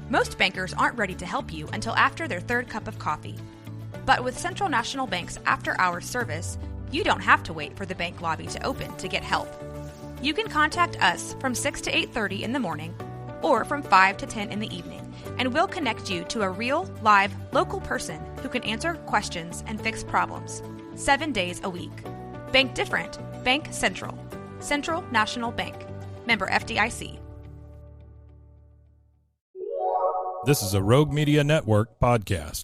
Most bankers aren't ready to help you until after their third cup of coffee. But with Central National Bank's after-hours service, you don't have to wait for the bank lobby to open to get help. You can contact us from 6 to 8:30 in the morning or from 5 to 10 in the evening, and we'll connect you to a real, live, local person who can answer questions and fix problems 7 days a week. Bank different. Bank Central. Central National Bank. Member FDIC. This is a Rogue Media Network podcast.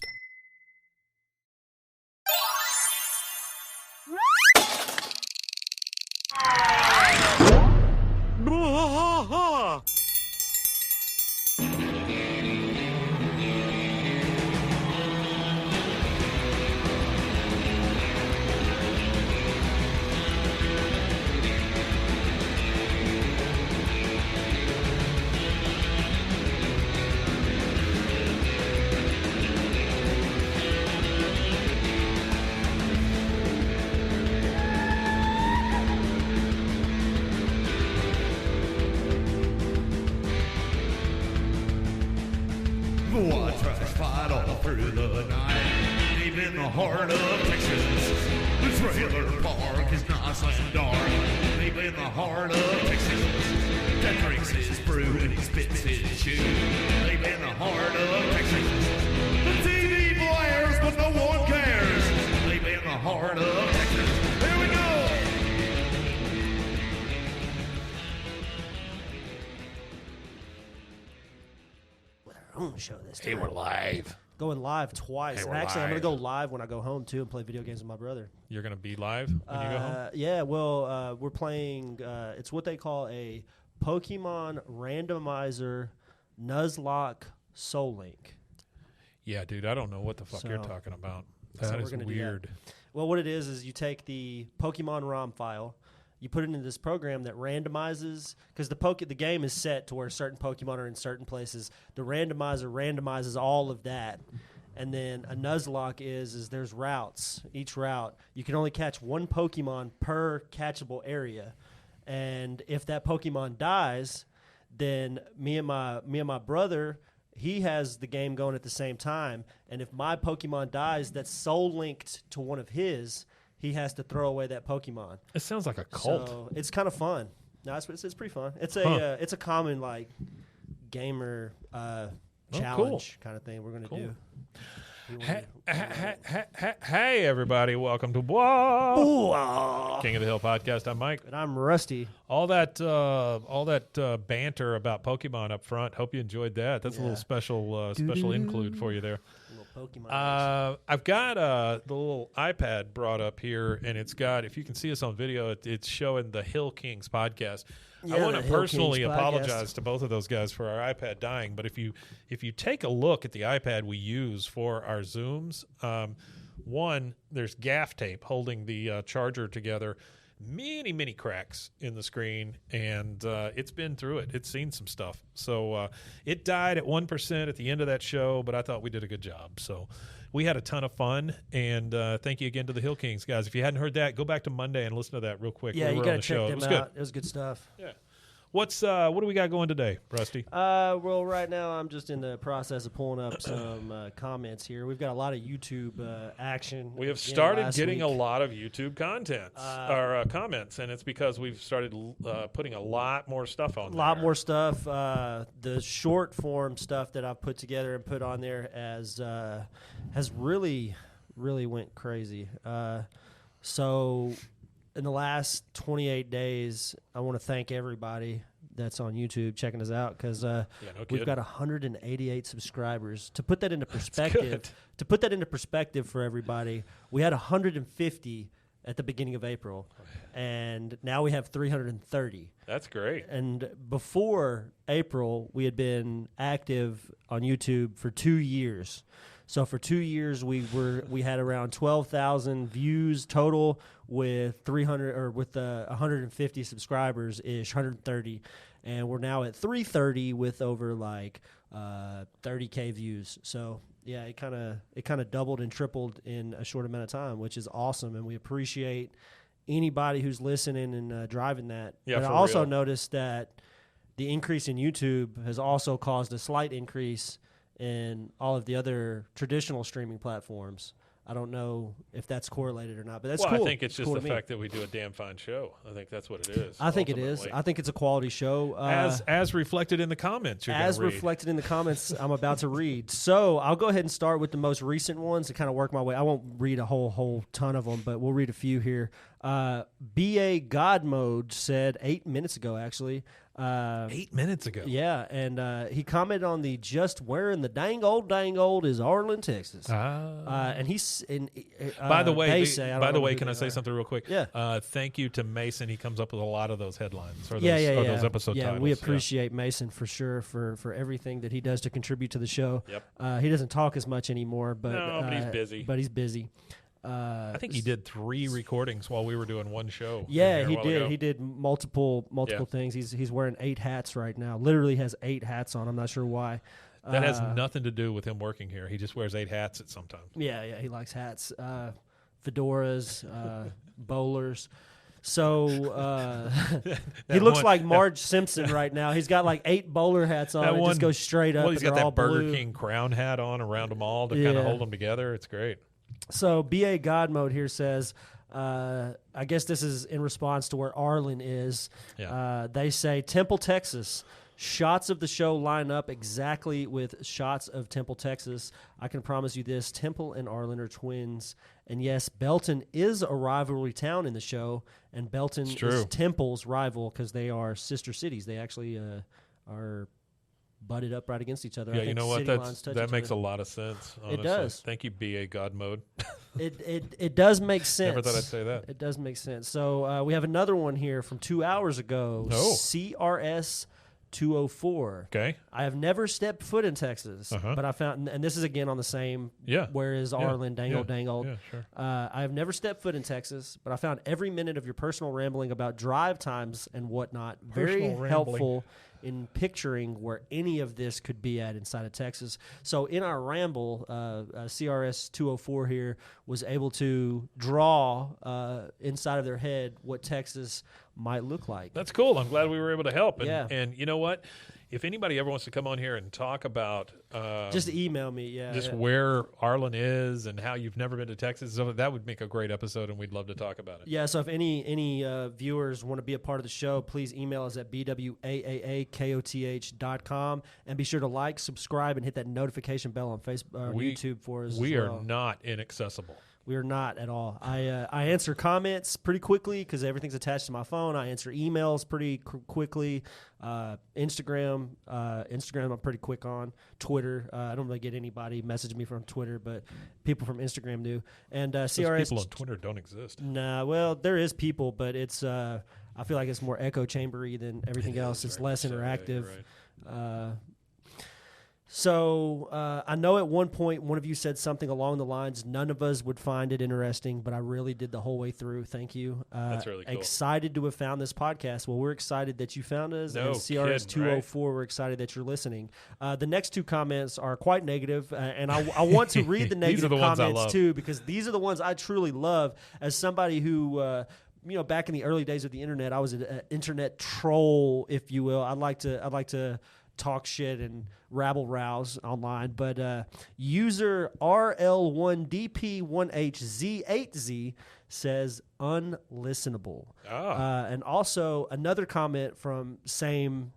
Through the night, deep in the heart of Texas, the trailer park is nice and dark. Deep in the heart of Texas, that drinks his brew and he spits his chew. Deep in the heart of Texas, the TV blares but no one cares. Deep in the heart of Texas, here we go. Our own show this time. Hey, we're live. Going live twice. Hey, And we're actually, I'm going live. to go live when I go home, too, and play video games with my brother. You're going to be live when you go home? Yeah, well, we're playing, it's what they call a Pokemon Randomizer Nuzlocke Soul Link. Yeah, dude, I don't know what the fuck you're talking about. That we're is gonna do weird. that. Well, what it is you take the Pokemon ROM file, you put it into this program that randomizes, because the game is set to where certain Pokemon are in certain places. The randomizer randomizes all of that. And then a Nuzlocke is there's routes. Each route, you can only catch one Pokemon per catchable area. And if that Pokemon dies, then me and my brother, he has the game going at the same time. And if my Pokemon dies that's soul linked to one of his, he has to throw away that Pokemon. It sounds like a cult. So it's kind of fun. No, it's pretty fun. It's a common like gamer challenge kind of thing we're gonna do. Hey, everybody! Welcome to King of the Hill podcast. I'm Mike, and I'm Rusty. All that banter about Pokemon up front. Hope you enjoyed that. That's a little special include for you there. Pokemon. I've got the little iPad brought up here, and it's got, if you can see us on video, it's showing the Hill Kings podcast. Yeah, I want to the Hill personally Kings apologize to both of those guys for our iPad dying, but if you take a look at the iPad we use for our Zooms, one, there's gaff tape holding the charger together. Many cracks in the screen, and it's been through it. It's seen some stuff. So it died at 1% at the end of that show, but I thought we did a good job. So we had a ton of fun, and thank you again to the Hill Kings, guys. If you hadn't heard that, go back to Monday and listen to that real quick. Yeah, we you were got on to the show. check them It was out. good. It was good stuff. Yeah. What do we got going today, Rusty? Well, right now I'm just in the process of pulling up some comments here. We've got a lot of YouTube action. We have started getting week. a lot of YouTube content or comments, and it's because we've started putting a lot more stuff on there. A lot more stuff. The short form stuff that I've put together and put on there has really went crazy. So in the last 28 days, I want to thank everybody that's on YouTube checking us out because we've got 188 subscribers. To put that into perspective, for everybody, we had 150 at the beginning of April, and now we have 330. That's great. And before April, we had been active on YouTube for 2 years. So for 2 years, we had around 12,000 views total with 150 subscribers ish, 130, and we're now at 330 with over 30K views. So yeah, it kind of doubled and tripled in a short amount of time, which is awesome, and we appreciate anybody who's listening and driving that. Yeah, but I for also real. noticed that the increase in YouTube has also caused a slight increase in all of the other traditional streaming platforms. I don't know if that's correlated or not, but that's cool. I think it's just cool the fact that we do a damn fine show. I think that's what it is. I think it is. I think it's a quality show. As reflected in the comments. Reflected in the comments I'm about to read. So I'll go ahead and start with the most recent ones to kind of work my way. I won't read a whole ton of them, but we'll read a few here. BA God Mode said 8 minutes ago, actually. 8 minutes ago. Yeah, and he commented on the just wearing the dang old is Arlen, Texas. And he's by the way, Mason, can I say something real quick? Yeah. Thank you to Mason. He comes up with a lot of those headlines or those episode titles. Yeah, we appreciate Mason for sure for everything that he does to contribute to the show. Yep. He doesn't talk as much anymore, but he's busy. But he's busy. I think he did 3 recordings while we were doing one show. Yeah, he did. He did multiple things. He's wearing 8 hats right now. Literally has 8 hats on. I'm not sure why. That has nothing to do with him working here. He just wears 8 hats at some time. Yeah, he likes hats, fedoras, bowlers. So he looks like Marge Simpson right now. He's got like 8 bowler hats on. It just goes straight up. Well, he's got that Burger blue. King crown hat on around them all to kind of hold them together. It's great. So BA God Mode here says, I guess this is in response to where Arlen is. Yeah. They say, Temple, Texas. Shots of the show line up exactly with shots of Temple, Texas. I can promise you this, Temple and Arlen are twins. And yes, Belton is a rivalry town in the show, and Belton is Temple's rival because they are sister cities. They actually are butted up right against each other. Yeah, I think you know what? That makes a a lot of sense. Honestly. It does. Thank you, BA God Mode. It does make sense. Never thought I'd say that. It does make sense. So we have another one here from 2 hours ago. Oh. CRS 204. Okay. I have never stepped foot in Texas, but I found, and this is again on the same. Yeah. Where is Arlen? Dang old. Yeah, sure. I have never stepped foot in Texas, but I found every minute of your personal rambling about drive times and whatnot very helpful in picturing where any of this could be at inside of Texas. So in our ramble, CRS 204 here was able to draw inside of their head what Texas might look like. That's cool. I'm glad we were able to help. And, and you know what? If anybody ever wants to come on here and talk about just email me, where Arlen is and how you've never been to Texas, that would make a great episode, and we'd love to talk about it. Yeah, so if any viewers want to be a part of the show, please email us at bwaaaakoth.com, and be sure to like, subscribe, and hit that notification bell on Facebook, YouTube for us. We are not inaccessible. We are not at all. I answer comments pretty quickly because everything's attached to my phone. I answer emails pretty quickly. Instagram I'm pretty quick on. Twitter, I don't really get anybody message me from Twitter, but people from Instagram do. And CRS people on Twitter don't exist. Nah, well, there is people, but it's I feel like it's more echo chambery than everything else. It's less interactive. Right. So I know at one point one of you said something along the lines, none of us would find it interesting, but I really did the whole way through. Thank you. That's really cool. Excited to have found this podcast. Well, we're excited that you found us. No and CRS 204, right? We're excited that you're listening. The next 2 comments are quite negative, and I want to read the negative comments too, because these are the ones I truly love as somebody who back in the early days of the internet, I was an internet troll, if you will. I'd like to talk shit and rabble rouse online, but user RL1DP1HZ8Z says unlistenable. And also another comment from same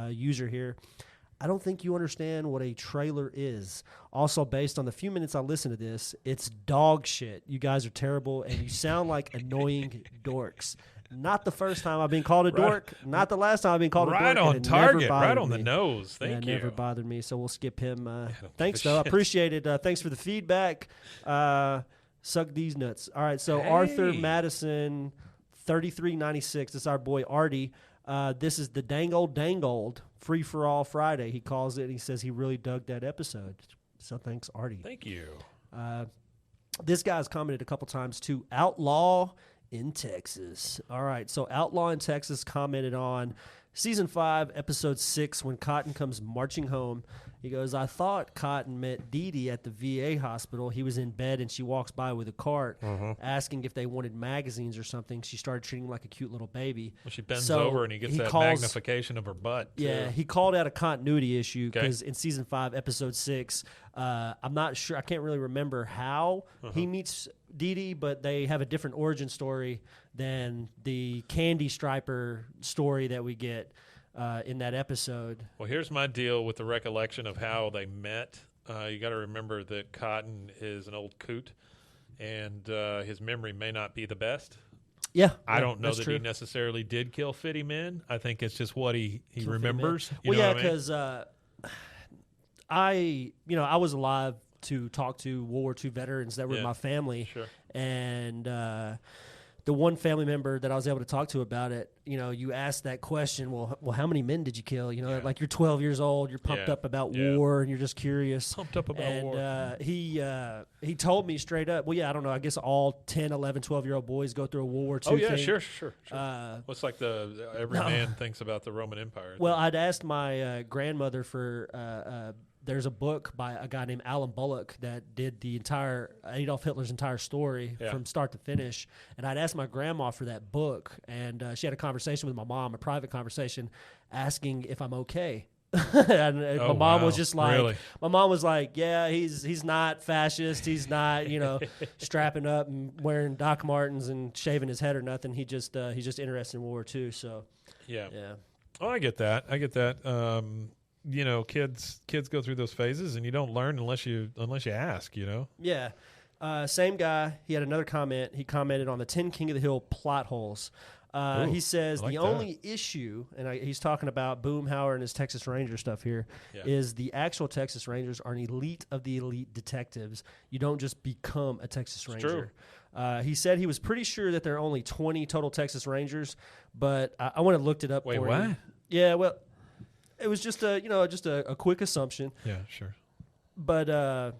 user here. I don't think you understand what a trailer is. Also, based on the few minutes I listened to this, it's dog shit. You guys are terrible, and you sound like annoying dorks. Not the first time I've been called a dork. Not the last time I've been called a dork. Right on target. Right on the nose. Thank you. Never bothered me, so we'll skip him. Thanks, though. I appreciate it. Thanks for the feedback. Suck these nuts. All right, so Arthur Madison, 3396. This is our boy Artie. This is the dang old Free for All Friday. He calls it, and he says he really dug that episode. So thanks, Artie. Thank you. This guy's commented a couple times too. Outlaw in Texas. All right, so Outlaw in Texas commented on Season 5, Episode 6, when Cotton comes marching home. He goes, I thought Cotton met Dee Dee at the VA hospital. He was in bed, and she walks by with a cart asking if they wanted magazines or something. She started treating him like a cute little baby. Well, she bends over, and he gets that magnification of her butt, too. Yeah, he called out a continuity issue because in Season 5, Episode 6, I'm not sure. I can't really remember how he meets Dee Dee, but they have a different origin story than the Candy Striper story that we get in that episode. Well, here's my deal with the recollection of how they met. You got to remember that Cotton is an old coot, and his memory may not be the best. Yeah, I don't know that he necessarily did kill Fitty Men. I think it's just what he remembers. Well, yeah, because I was alive to talk to World War II veterans that were in my family, and the one family member that I was able to talk to about it, you ask that question, well, how many men did you kill? Like you're 12 years old, you're pumped up about war, and you're just curious. Pumped up about war. And he told me straight up, well, yeah, I don't know, I guess all 10, 11, 12-year-old boys go through a World War II thing. Sure. What's like every man thinks about the Roman Empire. Well, I'd asked my grandmother for there's a book by a guy named Alan Bullock that did the entire Adolf Hitler's entire story from start to finish. And I'd asked my grandma for that book, and she had a conversation with my mom, a private conversation, asking if I'm okay. And my mom was just like, really? My mom was like, yeah, he's not fascist. He's not, strapping up and wearing Doc Martens and shaving his head or nothing. He's just interested in World War II. So yeah. Oh, I get that. Kids go through those phases, and you don't learn unless you ask. Yeah. Same guy. He had another comment. He commented on the 10 King of the Hill plot holes. He says the only issue, and he's talking about Boomhauer and his Texas Ranger stuff here, is the actual Texas Rangers are an elite of the elite detectives. You don't just become a Texas Ranger. True. He said he was pretty sure that there are only 20 total Texas Rangers, but I went and looked it up. Wait, for what? you. Yeah, well, it was just a quick assumption. Yeah, sure. But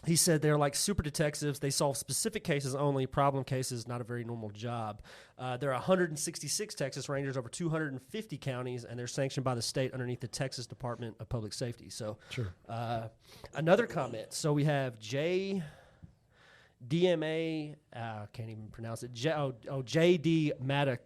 he said they're like super detectives. They solve specific cases only. Problem cases, not a very normal job. There are 166 Texas Rangers over 250 counties, and they're sanctioned by the state underneath the Texas Department of Public Safety. So, sure. Another comment. So we have DMA. Can't even pronounce it. JD Matacarita.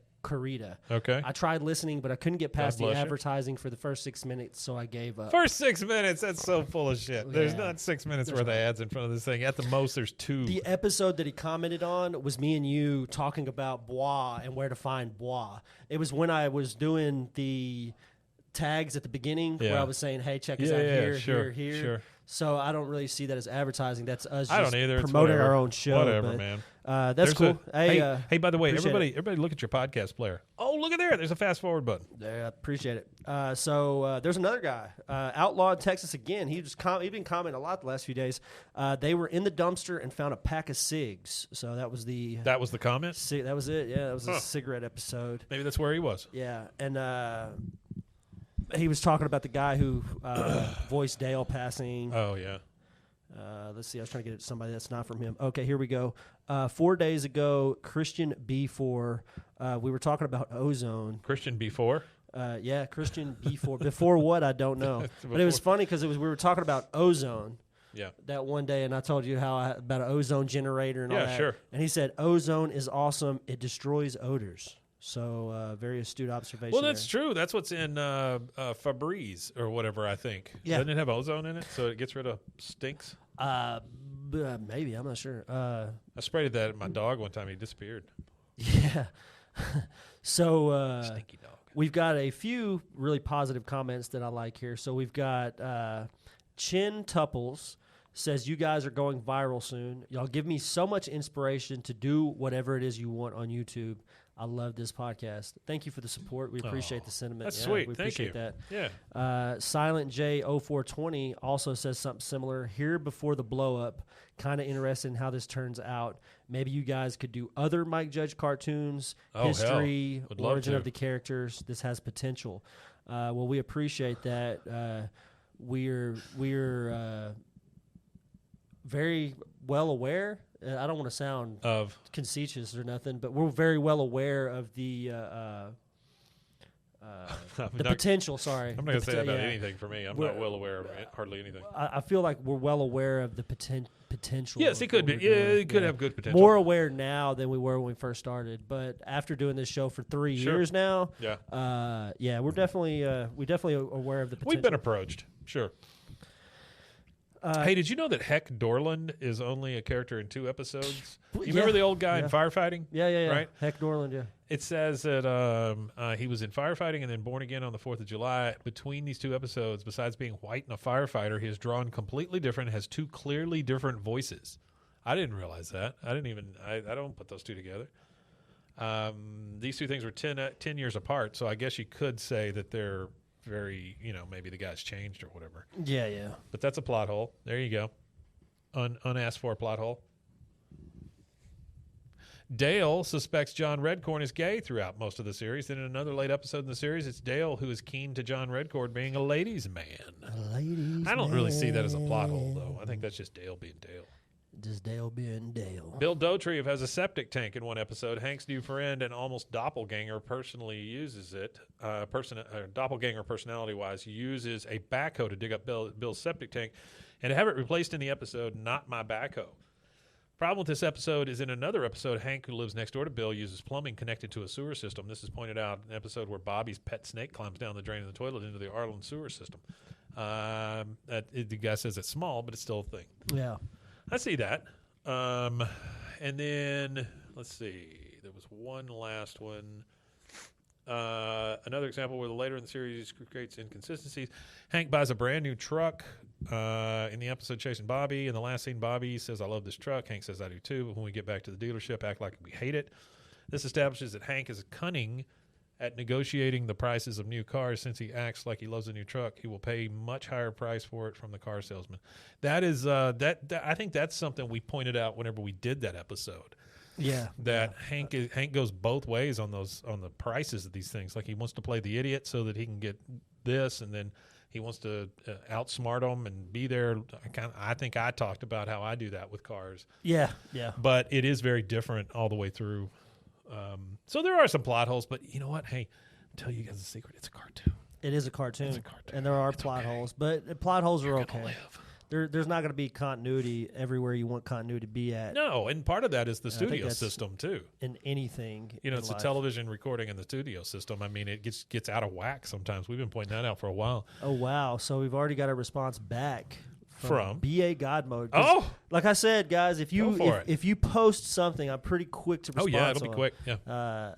Okay. I tried listening, but I couldn't get past the advertising for the first 6 minutes, so I gave up. First 6 minutes? That's so full of shit. Yeah. There's not 6 minutes worth of ads in front of this thing. At the most, there's 2. The episode that he commented on was me and you talking about Bois and where to find Bois. It was when I was doing the tags at the beginning where I was saying, hey, check us out here. Sure. So I don't really see that as advertising. That's us I just don't either. promoting our own show. Whatever, man. That's cool. Hey, by the way, everybody it. look at your podcast player. Oh, look at there. There's a fast forward button. Yeah, appreciate it. So there's another guy, Outlawed Texas again. He's been commenting a lot the last few days. They were in the dumpster and found a pack of cigs. So that was the comment? That was it. Yeah, that was a cigarette episode. Maybe that's where he was. Yeah, and he was talking about the guy who voiced Dale passing. Oh, yeah. Let's see. I was trying to get it to somebody that's not from him. Okay, here we go. 4 days ago, Christian B4. We were talking about ozone. Christian B4? Yeah, Christian B4. Before what, I don't know. But it was funny because we were talking about ozone. Yeah. That one day, and I told you about an ozone generator and all that. Yeah, sure. And he said, ozone is awesome. It destroys odors. So very astute observation. Well, that's true. That's what's in Febreze or whatever, I think. Yeah. Doesn't it have ozone in it so it gets rid of stinks? Maybe. I'm not sure. I sprayed that at my dog one time. He disappeared. Yeah. So Stinky dog. We've got a few really positive comments that I like here. So we've got Chin Tupples says, you guys are going viral soon. Y'all give me so much inspiration to do whatever it is you want on YouTube. I love this podcast. Thank you for the support. We appreciate the sentiment. That's sweet. We Thank appreciate you. that. Yeah. Silent J 0420 also says something similar. Here before the blow up. Kind of interested in how this turns out. Maybe you guys could do other Mike Judge cartoons, history, origin of the characters. This has potential. Well, we appreciate that. We're very well aware. I don't want to sound conceited or nothing, but we're very well aware of the the potential. Sorry, I'm not going to say that about anything for me. I'm not well aware of hardly anything. I feel like we're well aware of the potential. Yes, it could be. Yeah, it could have good potential. More aware now than we were when we first started. But after doing this show for 3 years now, we're definitely aware of the potential. We've been approached. Sure. Hey, did you know that Heck Dorland is only a character in 2 episodes? You remember the old guy in firefighting? Yeah. Right? Heck Dorland, yeah. It says that he was in firefighting and then born again on the 4th of July. Between these 2 episodes, besides being white and a firefighter, he is drawn completely different, has 2 clearly different voices. I didn't realize that. I don't put those 2 together. These 2 things were 10 years apart, so I guess you could say that they're very, maybe the guy's changed or whatever. Yeah. But that's a plot hole. There you go. Unasked for plot hole. Dale suspects John Redcorn is gay throughout most of the series. Then in another late episode in the series, it's Dale who is keen to John Redcorn being a ladies' man. I don't really see that as a plot hole, though. I think that's just Dale being Dale. Just Dale being Dale. Bill Dotrieve has a septic tank in one episode. Hank's new friend and almost doppelganger personally uses it. Doppelganger personality-wise uses a backhoe to dig up Bill's septic tank and to have it replaced in the episode, Not My Backhoe. Problem with this episode is in another episode, Hank, who lives next door to Bill, uses plumbing connected to a sewer system. This is pointed out in an episode where Bobby's pet snake climbs down the drain of the toilet into the Arlen sewer system. The guy says it's small, but it's still a thing. Yeah. I see that. And then, let's see. There was one last one. Another example where later in the series creates inconsistencies. Hank buys a brand new truck in the episode Chasing Bobby. In the last scene, Bobby says, I love this truck. Hank says, I do too. But when we get back to the dealership, act like we hate it. This establishes that Hank is cunning at negotiating the prices of new cars. Since he acts like he loves a new truck, he will pay much higher price for it from the car salesman. That is that I think that's something we pointed out whenever we did that episode. Yeah, that Hank goes both ways on the prices of these things. Like he wants to play the idiot so that he can get this, and then he wants to outsmart them and be there. I think I talked about how I do that with cars. Yeah. But it is very different all the way through. So there are some plot holes, but you know what? Hey, I'll tell you guys a secret. It's a cartoon. It is a cartoon. And there are plot holes, but plot holes are okay. There's not going to be continuity everywhere you want continuity to be at. No, and part of that is the studio system too. In anything, it's the television recording and the studio system. I mean, it gets out of whack sometimes. We've been pointing that out for a while. Oh wow! So we've already got a response back from BA God Mode. Oh, like I said, guys, if you post something, I'm pretty quick to respond. Oh yeah, it'll be quick. Yeah. I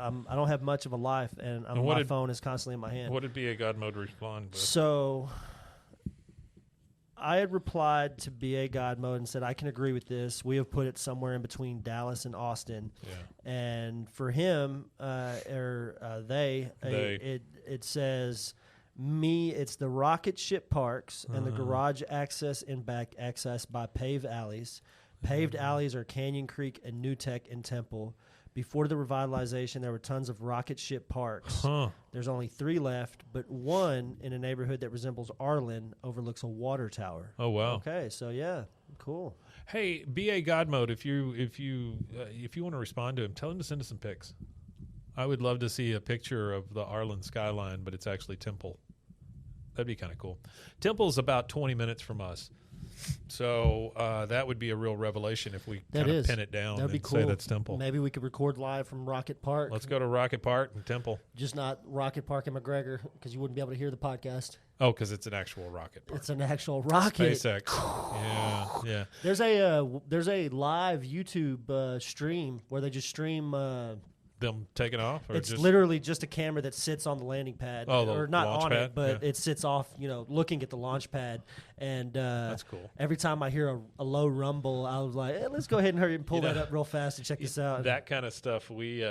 don't have much of a life, and my phone is constantly in my hand. What did BA God Mode respond with? So I had replied to BA God Mode and said, I can agree with this. We have put it somewhere in between Dallas and Austin. Yeah. And for him, it says, it's the rocket ship parks and the garage access and back access by paved alleys. Paved alleys are Canyon Creek and New Tech and Temple. Before the revitalization, there were tons of rocket ship parks. There's only 3 left, but one in a neighborhood that resembles Arlen overlooks a water tower. Oh wow! Okay, so yeah, cool. Hey, BA God Mode, if you want to respond to him, tell him to send us some pics. I would love to see a picture of the Arlen skyline, but it's actually Temple. That'd be kind of cool. Temple's about 20 minutes from us. So that would be a real revelation if we kind of pin it down. That'd be cool. Say that's Temple. Maybe we could record live from Rocket Park. Let's go to Rocket Park and Temple. Just not Rocket Park and McGregor, because you wouldn't be able to hear the podcast. Oh, because it's an actual rocket park. It's an actual rocket. SpaceX. Yeah. There's a live YouTube stream where they just stream. Them taking off? Or it's literally just a camera that sits on the landing pad. Or not on pad? it, but it sits off, looking at the launch pad. And that's cool. Every time I hear a low rumble, I was like, let's go ahead and hurry and pull that up real fast and check this out. That kind of stuff, we,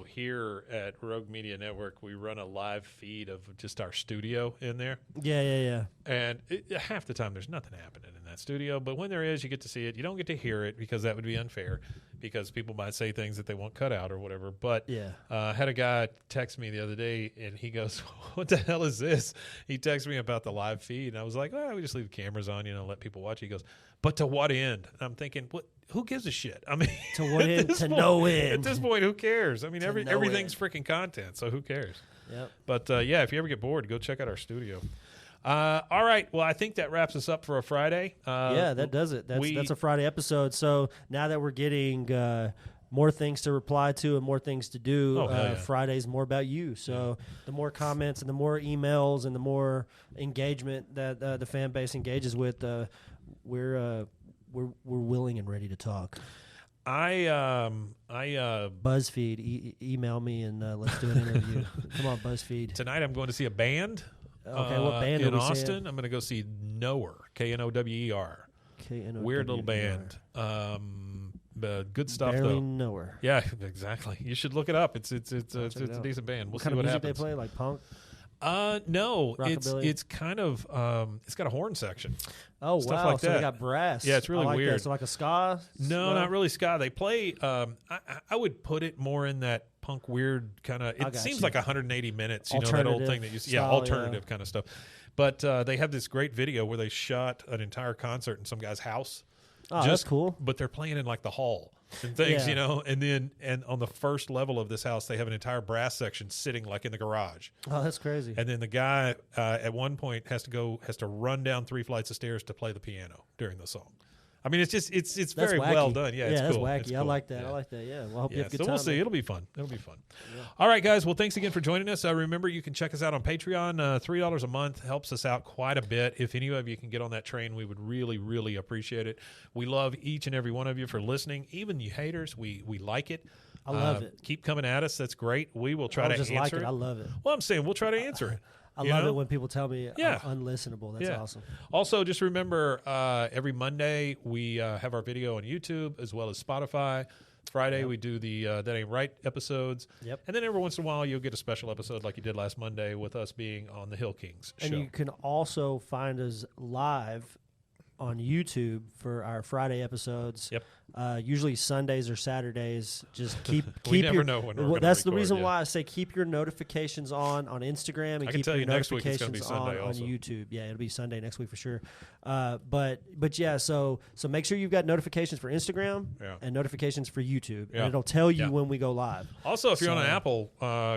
here at Rogue Media Network, we run a live feed of just our studio in there. Yeah. And half the time there's nothing happening in that studio, but when there is, you get to see it. You don't get to hear it because that would be unfair, because people might say things that they want cut out or whatever. But I had a guy text me the other day, and he goes, what the hell is this? He texted me about the live feed, and I was like, well, we just leave the cameras on, let people watch. He goes, but to what end? And I'm thinking, what? Who gives a shit? I mean, to what end? To no end. At this point, who cares? I mean, everything's freaking content, so who cares? Yep. But yeah, if you ever get bored, go check out our studio. All right. Well, I think that wraps us up for a Friday. Yeah, that does it. That's a Friday episode. So now that we're getting more things to reply to and more things to do, Friday's more about you. So the more comments and the more emails and the more engagement that the fan base engages with, we're willing and ready to talk. BuzzFeed, email me and let's do an interview. Come on, BuzzFeed. Tonight I'm going to see a band. Okay, what band in are we Austin? seeing? I'm going to go see Knower, Knower. Weird little band. Good stuff Barely though. Knower. Yeah, exactly. You should look it up. It's a decent band. We'll What see kind of what music happens. they play? Like punk? No, Rockabilly? it's kind of it's got a horn section. Oh Stuff wow! like So that. they got brass. Yeah, it's really I like weird. That. So like a ska? No, not really ska. They play. I would put it more in that punk weird kind of. It got seems you. like 180 minutes. You know that old thing that you see. Yeah, style, alternative kind of stuff. But they have this great video where they shot an entire concert in some guy's house. Oh, that's cool. But they're playing in like the hall and things, Yeah. you know. And on the first level of this house, they have an entire brass section sitting like in the garage. Oh, that's crazy. And then the guy at one point has to run down 3 flights of stairs to play the piano during the song. I mean, it's just it's That's very wacky. well done. Yeah, it's that's cool. wacky. It's I cool. like that. Yeah. I like that. Yeah. Well, I hope you Yeah, have a good so time. we'll see. man. It'll be fun. All right, guys. Well, thanks again for joining us. Remember, you can check us out on Patreon. $3 a month helps us out quite a bit. If any of you can get on that train, we would really, really appreciate it. We love each and every one of you for listening. Even you haters, we like it. I love it. Keep coming at us. That's great. We will try I to just answer like it. it. I love it. Well, I'm saying we'll try to answer it. I You love know? it when people tell me Yeah. I'm unlistenable. That's Yeah. awesome. Also, just remember, every Monday we have our video on YouTube as well as Spotify. Friday we do the That Ain't Right episodes. Yep. And then every once in a while you'll get a special episode like you did last Monday with us being on the Hill Kings show. And you can also find us live on YouTube for our Friday episodes. Yep. Usually Sundays or Saturdays. Just keep We never your, know when we're well, gonna that's the record, reason yeah. why I say keep your notifications on Instagram and I can keep tell your you next week it's gonna be notifications Sunday on also. YouTube. Yeah, it'll be Sunday next week for sure. But yeah, so make sure you've got notifications for Instagram Yeah. and notifications for YouTube, Yeah. and it'll tell you Yeah. when we go live. Also, if you're on an So- Apple,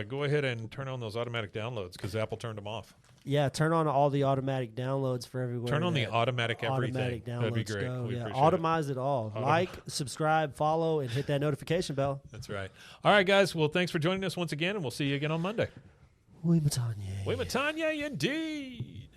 go ahead and turn on those automatic downloads because Apple turned them off. Yeah, turn on all the automatic downloads for everywhere. Turn on the that automatic everything. automatic downloads That'd be great. go. We Yeah, appreciate it. automize it all. Like, subscribe, follow, and hit that notification bell. That's right. All right, guys. Well, thanks for joining us once again, and we'll see you again on Monday. We Matanya. We Matanya, indeed.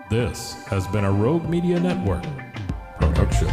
This has been a Rogue Media Network production.